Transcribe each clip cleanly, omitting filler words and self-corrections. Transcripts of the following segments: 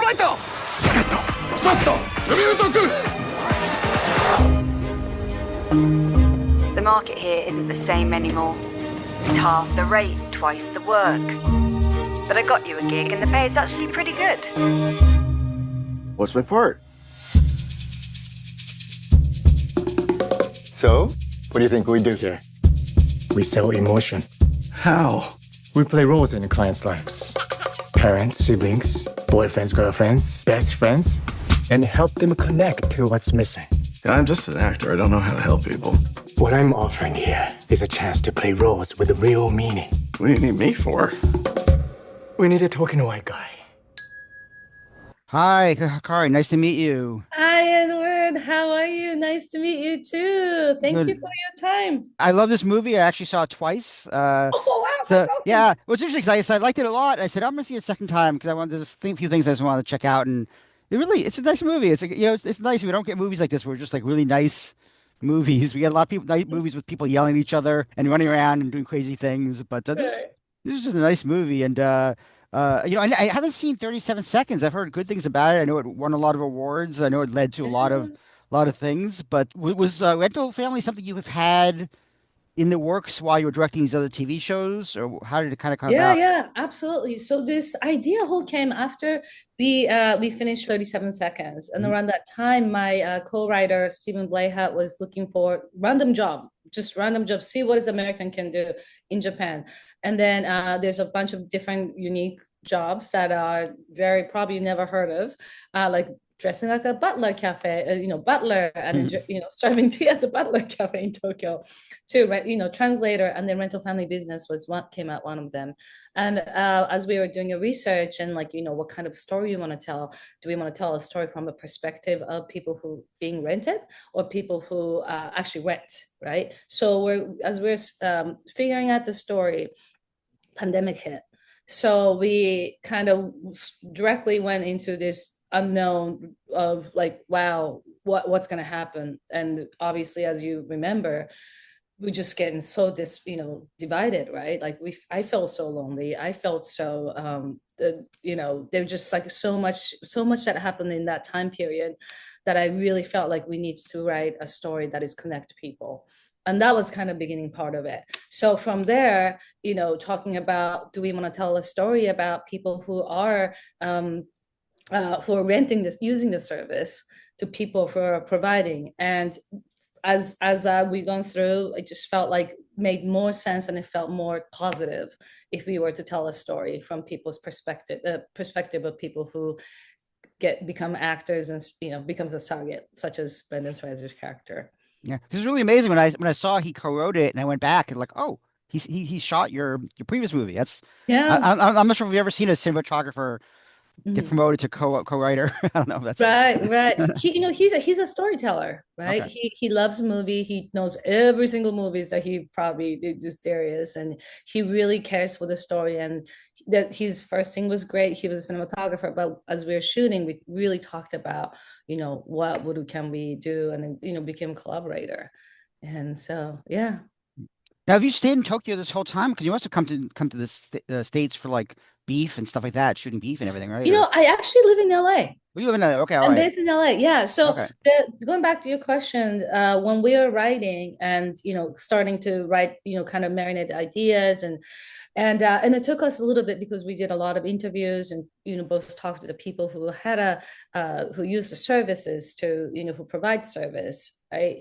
The market here isn't the same anymore. It's half the rate, twice the work. But I got you a gig and the pay is actually pretty good. What's my part? So, what do you think we do here? We sell emotion. How? We play roles in clients' lives. Parents, siblings, boyfriends, girlfriends, best friends, and help them connect to what's missing. I'm just an actor. I don't know how to help people. What I'm offering here is a chance to play roles with real meaning. What do you need me for? We need a token white guy. Hi, Hikari. Nice to meet you. Hi, Edward. How are you? Nice to meet you too. Thank you for your time. I love this movie. I actually saw it twice. Oh, wow. So, yeah, it was interesting because I liked it a lot. I said, I'm going to see it a second time because I wanted to just think a few things I just wanted to check out. And it's a nice movie. It's, it's nice. We don't get movies like this where just like really nice movies. We get a lot of people, nice movies with people yelling at each other and running around and doing crazy things. But this is just a nice movie. And, I haven't seen 37 Seconds. I've heard good things about it. I know it won a lot of awards. I know it led to a lot of things. But was Rental Family something you have had in the works while you were directing these other TV shows, or how did it kind of come about? Yeah, absolutely. So this idea whole came after we finished 37 Seconds, and around that time, my co-writer Stephen Blayhat was looking for random job, see what is American can do in Japan, and then there's a bunch of different unique jobs that are very probably never heard of, like dressing like a butler cafe, butler, and serving tea at the butler cafe in Tokyo, too, right? Translator, and then rental family business was came out one of them. And as we were doing a research and what kind of story you want to tell, do we want to tell a story from a perspective of people who being rented or people who actually rent, right? So we're figuring out the story, pandemic hit. So we kind of directly went into this unknown of like, wow, what's going to happen. And obviously, as you remember, we're just getting so divided, right? Like I felt so lonely. I felt so there's just like so much that happened in that time period that I really felt like we need to write a story that is connect people. And that was kind of beginning part of it. So from there, talking about, do we want to tell a story about people who are renting this, using the service, to people who are providing. And as we gone through, it just felt like made more sense and it felt more positive if we were to tell a story from people's perspective, perspective of people who become actors and becomes a target, such as Brendan Fraser's character. Yeah, it's really amazing when I saw he co-wrote it and I went back and like, oh, he shot your previous movie. That's I'm not sure if you've ever seen a cinematographer get promoted to co-writer. I don't know if that's right. He's a storyteller, right? Okay. He loves movie. He knows every single movies that he probably did, just there is, and he really cares for the story. And that his first thing was great. He was a cinematographer, but as we were shooting, we really talked about what can we do, and then became a collaborator. And so yeah. Now, have you stayed in Tokyo this whole time? Because you must have come to the States for like beef and stuff like that, shooting beef and everything, right? I actually live in LA. You live in LA? Okay, all I'm right. based in LA. Yeah. So going back to your question, when we were writing and starting to write, kind of marinate ideas and it took us a little bit because we did a lot of interviews and both talked to the people who had who use the services to who provide service.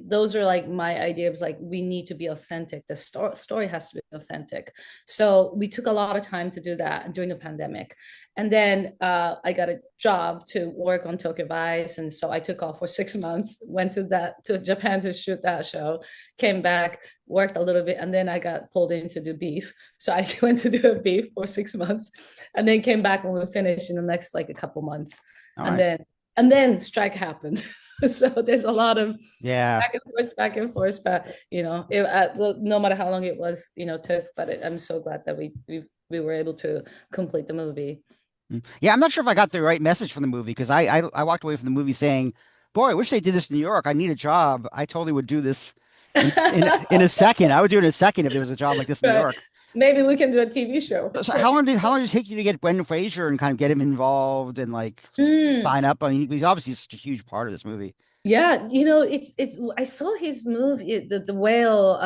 Those are like my idea was like, we need to be authentic. The story has to be authentic. So we took a lot of time to do that during the pandemic. And then I got a job to work on Tokyo Vice. And so I took off for 6 months, went to Japan to shoot that show, came back, worked a little bit, and then I got pulled in to do beef. So I went to do a beef for 6 months and then came back when we finished in the next like a couple months. And then strike happened. So there's a lot of back and forth, but no matter how long it was, took. But I'm so glad that we were able to complete the movie. Yeah, I'm not sure if I got the right message from the movie because I walked away from the movie saying, "Boy, I wish they did this in New York. I need a job. I totally would do this in a second. I would do it in a second if there was a job like this in New York." Maybe we can do a TV show. So how long did it take you to get Brendan Fraser and kind of get him involved and like Mm. sign up? I mean, he's obviously such a huge part of this movie. Yeah, it's I saw his movie, the whale,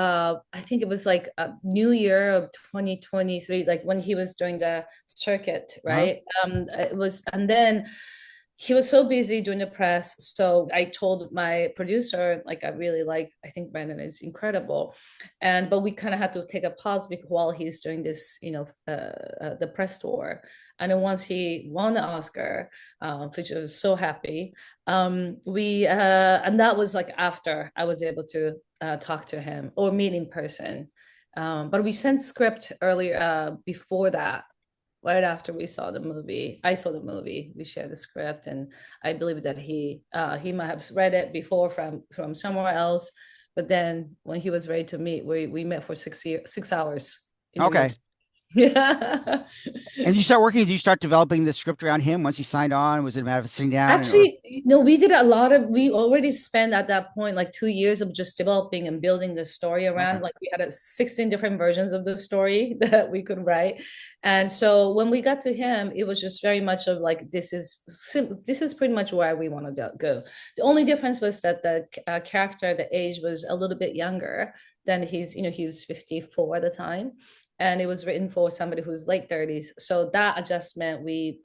I think it was like New Year of 2023, like when he was doing the circuit, Uh-huh. right? It was, and then he was so busy doing the press. So I told my producer, like, I think Brandon is incredible. But we kind of had to take a pause because while he's doing this, the press tour. And then once he won the Oscar, which I was so happy, and that was like after I was able to talk to him or meet in person. But we sent script earlier, before that, right after we saw the movie. I saw the movie. We shared the script, and I believe that he might have read it before from somewhere else. But then when he was ready to meet, we met for 6 hours in New York Okay. City. Yeah. And did you start developing the script around him once he signed on? Was it a matter of sitting down or Actually, we did we already spent at that point like 2 years of just developing and building the story okay. around. Like we had 16 different versions of the story that we could write. And so when we got to him, it was just very much of like, this is pretty much where we want to go. The only difference was that the character, the age was a little bit younger than he was 54 at the time, and it was written for somebody who's late 30s. So that adjustment, we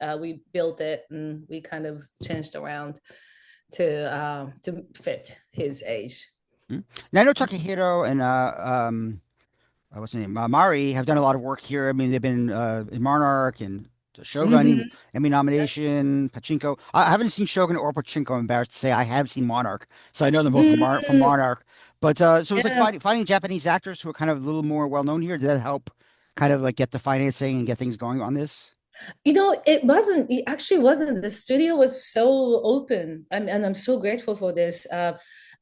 built it and we kind of changed around to fit his age. Hmm. Now I know Takahiro and what's the name? Mari have done a lot of work here. I mean, they've been in Monarch and Shogun, Mhm. Emmy nomination, Pachinko. I haven't seen Shogun or Pachinko. I'm embarrassed to say I have seen Monarch, so I know them both from Mm, Monarch. But so it's like yeah. finding Japanese actors who are kind of a little more well known here. Did that help kind of like get the financing and get things going on this? It actually wasn't. The studio was so open, and I'm so grateful for this.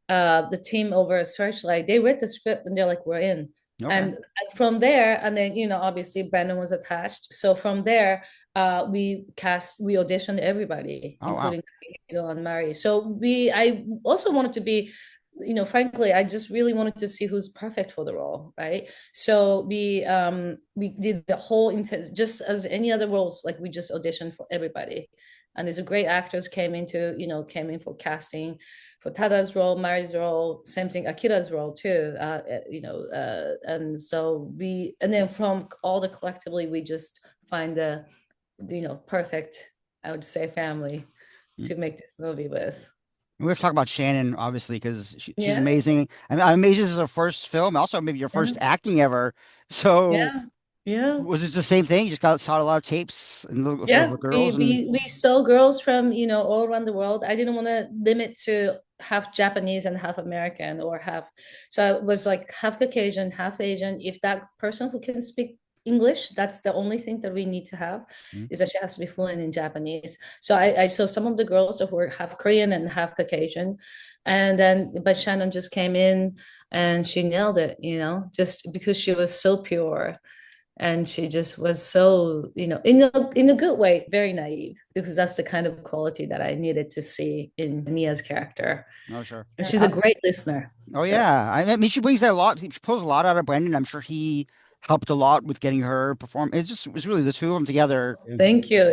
The team over at Searchlight, they read the script and they're like, we're in. Okay. And from there, and then, obviously Brandon was attached. So from there, we auditioned everybody, Oh wow. including, and Mary. So I also wanted to be, frankly, I just really wanted to see who's perfect for the role, right? So we did the whole intense, just as any other roles, like we just auditioned for everybody. And these great actors came in for casting for Tada's role, Mari's role, same thing, Akira's role too. And so and then from all the collectively, we just find the, perfect, I would say, family Hmm. to make this movie with. We have to talk about Shannon, obviously, because she's Yeah, amazing. I'm amazed this is her first film, also maybe your yeah, first acting ever. So yeah, yeah. was it the same thing? You just saw a lot of tapes and of Yeah, the we girls and we we saw girls from all around the world. I didn't want to limit to half Japanese and half American or half. So it was like half Caucasian, half Asian. If that person who can speak English, that's the only thing that we need to have, mm, is that she has to be fluent in Japanese. So I saw some of the girls that were half Korean and half Caucasian, and then but Shannon just came in and she nailed it, just because she was so pure, and she just was so, in a good way, very naive, because that's the kind of quality that I needed to see in Mia's character. oh sure. And she's a great listener. Oh So yeah. I mean she brings that a lot. She pulls a lot out of Brendan. I'm sure he helped a lot with getting her perform. It's really the two of them together. thank you.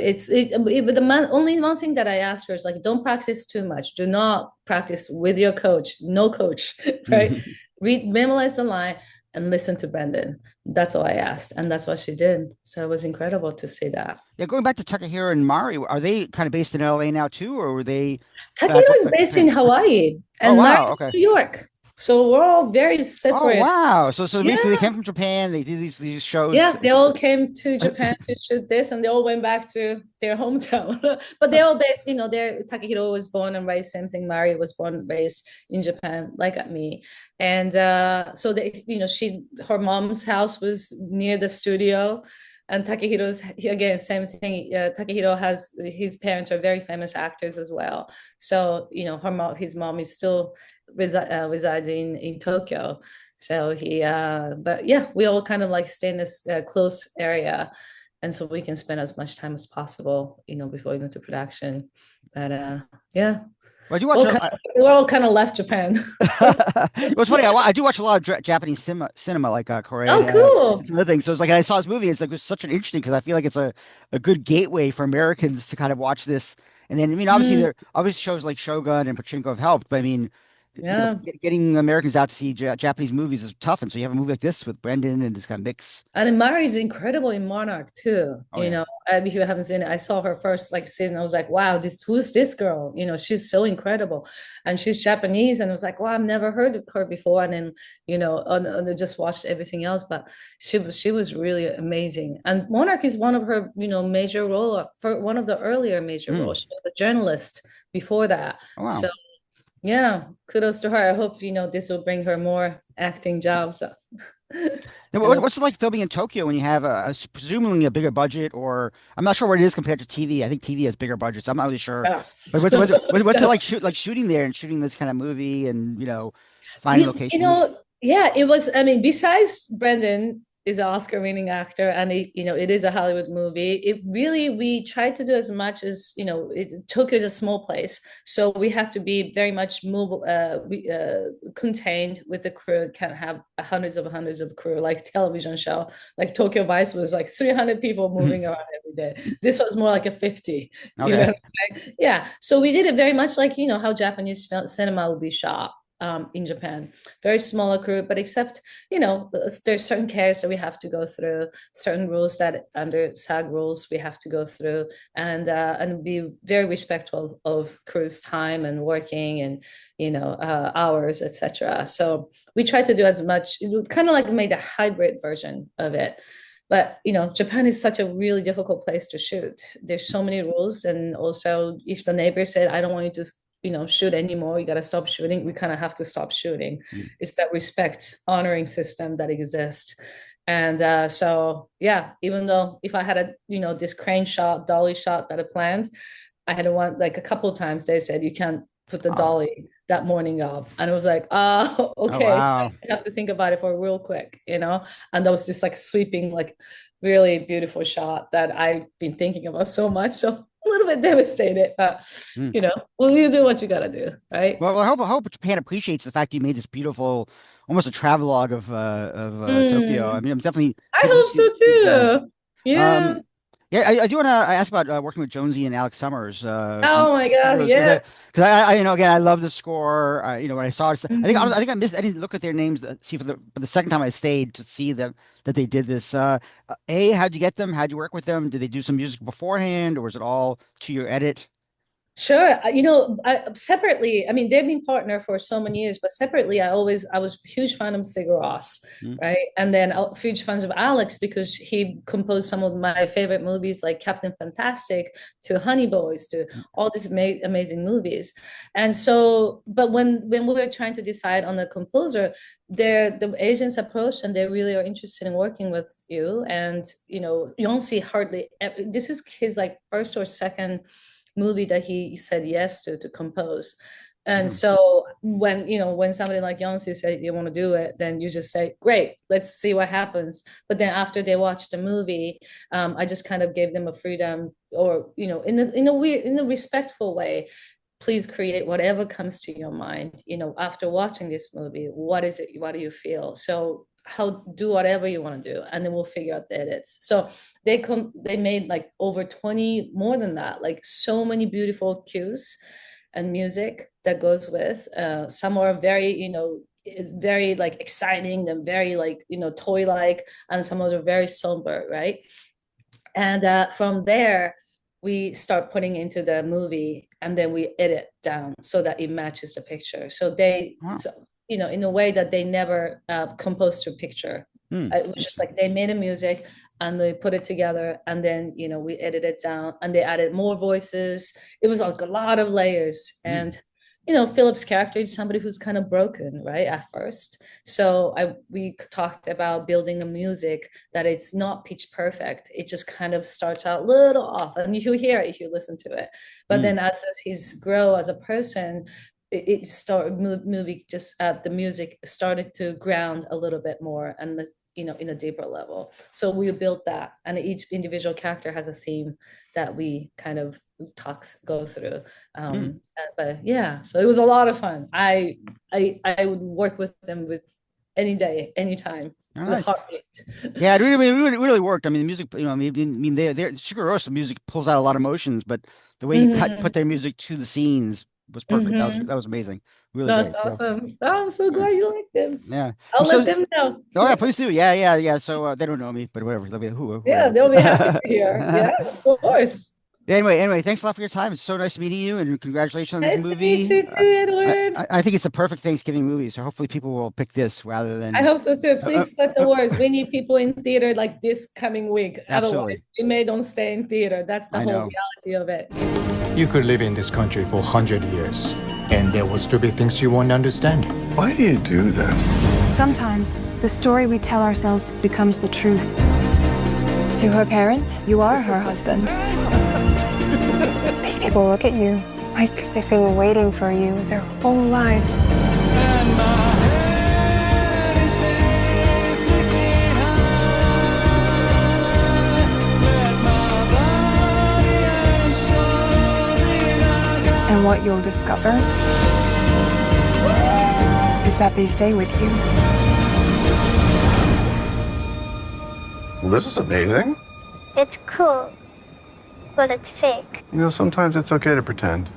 But only one thing that I asked her is like, don't practice too much. Do not practice with your coach. No coach, right? Memorize the line and listen to Brendan. That's all I asked, and that's what she did. So it was incredible to see that. Yeah, going back to Takahiro and Mari, are they kind of based in LA now too, or were they back Takehiro is back based in Japan? Hawaii, Oh and Mari's wow, okay. in New York. So we're all very Oh separate. wow. So basically they Yeah. came from Japan, they did these shows. Yeah, they all came to Japan to shoot this, and they all went back to their hometown. But they're all based, Takehiro was born and raised, same thing. Mari was born and raised in Japan, like at me. And so her mom's house was near the studio, and Takehiro's, again, same thing. Takehiro his parents are very famous actors as well. So his mom is still residing in Tokyo. So but yeah, we all kind of like stay in this close area, and so we can spend as much time as possible, before we go to production. But yeah, Well, I do watch. We're all kind of left Japan. What's funny, I do watch a lot of Japanese cinema, like Oh, Korea cool. and some other things. So it's like I saw this movie. It's like it was such an interesting because I feel like it's a good gateway for Americans to kind of watch this. And then I mean, obviously Mm, there obviously shows like Shogun and Pachinko have helped, but I mean, yeah. getting Americans out to see Japanese movies is tough. And so you have a movie like this with Brendan and this kind of mix. And Mari is incredible in Monarch too. Oh yeah. If you haven't seen it, I saw her first like season. I was like, wow, who's this girl? She's so incredible, and she's Japanese. And I was like, wow, I've never heard of her before. And then I just watched everything else, but she was really amazing. And Monarch is one of her major role for one of the earlier major roles. She was a journalist before that. Oh wow. So yeah, kudos to her. I hope this will bring her more acting jobs. Now, what's it like filming in Tokyo when you have presumably a bigger budget, or I'm not sure what it is compared to TV. I think TV has bigger budgets. I'm not really sure. Yeah. But what's it like shooting there and shooting this kind of movie and finding locations? Yeah, it was. I mean, besides Brendan is an Oscar-winning actor, and it is a Hollywood movie. It really we tried to do as much as Tokyo is a small place, so we have to be very much mobile, contained with the crew. Can't have hundreds of crew like television show. Like Tokyo Vice was like 300 people moving around every day. This was more like a 50. Okay. You know what I'm saying? Yeah, so we did it very much like how Japanese cinema would be shot. In Japan, very smaller crew, but except there's certain cares that we have to go through, certain rules that under SAG rules we have to go through, and be very respectful of crew's time and working and hours, etc. So we try to do as much. It kind of like made a hybrid version of it. But Japan is such a really difficult place to shoot. There's so many rules, and also if the neighbor said, "I don't want you to shoot anymore, you got to stop shooting," we kind of have to stop shooting. It's that respect honoring system that exists. And so yeah, even though if I had this crane shot, dolly shot that I planned, I had one like a couple of times they said you can't put the dolly that morning off, and it was like, oh, okay. Oh, wow. So I have to think about it for real quick, and that was just like sweeping, like really beautiful shot that I've been thinking about so much. So a little bit devastated, but well, you do what you gotta do, right? Well, I hope Japan appreciates the fact you made this beautiful, almost a travelogue of Tokyo. I mean, I'm definitely. I hope so too. Yeah. Yeah, I do want to ask about working with Jonesy and Alex Summers. Oh my God, yes. Because again, I love the score. When I saw it, I think I missed. I didn't look at their names to see for the second time I stayed to see that they did this. How'd you get them? How'd you work with them? Did they do some music beforehand, or was it all to your edit? Sure. Separately, I mean, they've been partner for so many years, but separately, I was a huge fan of Sigur Rós, right? And then a huge fan of Alex because he composed some of my favorite movies like Captain Fantastic to Honey Boys to all these amazing movies. And so, but when we were trying to decide on the composer, the agents approached and they really are interested in working with you. And, Yonsei hardly, this is his like first or second movie that he said yes to compose. And so when somebody like Yonsei said you want to do it, then you just say great, let's see what happens. But then after they watched the movie, I just kind of gave them a freedom, or in a respectful way, please create whatever comes to your mind. After watching this movie, what is it, what do you feel? So do whatever you want to do, and then we'll figure out the edits. So they made like over 20, more than that, like so many beautiful cues and music that goes with. Some are very very like exciting and very like toy like, and some of them are very somber, right? And from there we start putting into the movie, and then we edit down so that it matches the picture. So in a way that they never composed to picture. It was just like they made the music and they put it together, and then we edited it down, and they added more voices. It was like a lot of layers. And Philip's character is somebody who's kind of broken, right, at first. So we talked about building a music that it's not pitch perfect. It just kind of starts out a little off, and you hear it if you listen to it. But then as he's grow as a person, it started movie just the music started to ground a little bit more, and in a deeper level. So we built that, and each individual character has a theme that we kind of go through. But yeah, so it was a lot of fun. I would work with them with any day, anytime. Oh, nice. Heartbeat. Yeah, it really worked. I mean, the music, I mean, Shigeru's music pulls out a lot of emotions, but the way he put their music to the scenes was perfect. That was amazing. Really That's great. awesome. I'm so glad you liked them. Yeah. I'll let them know. Oh yeah, please do. Yeah. So they don't know me, but whatever. They'll be Yeah, they'll be happy to hear. Yeah, of course. Anyway, thanks a lot for your time. It's so nice meeting you, and congratulations on this movie. Nice to meet you too, Edward. I think it's a perfect Thanksgiving movie, so hopefully people will pick this rather than. I hope so too. Please spread the words. We need people in theater like this coming week. Absolutely. Otherwise, we may don't stay in theater. That's the whole reality of it. You could live in this country for 100 years, and there will still be things you won't understand. Why do you do this? Sometimes the story we tell ourselves becomes the truth. To her parents, you are her husband. These people look at you like they've been waiting for you their whole lives. And what you'll discover is that they stay with you. Well, this is amazing. It's cool, but it's fake. You know, sometimes it's okay to pretend.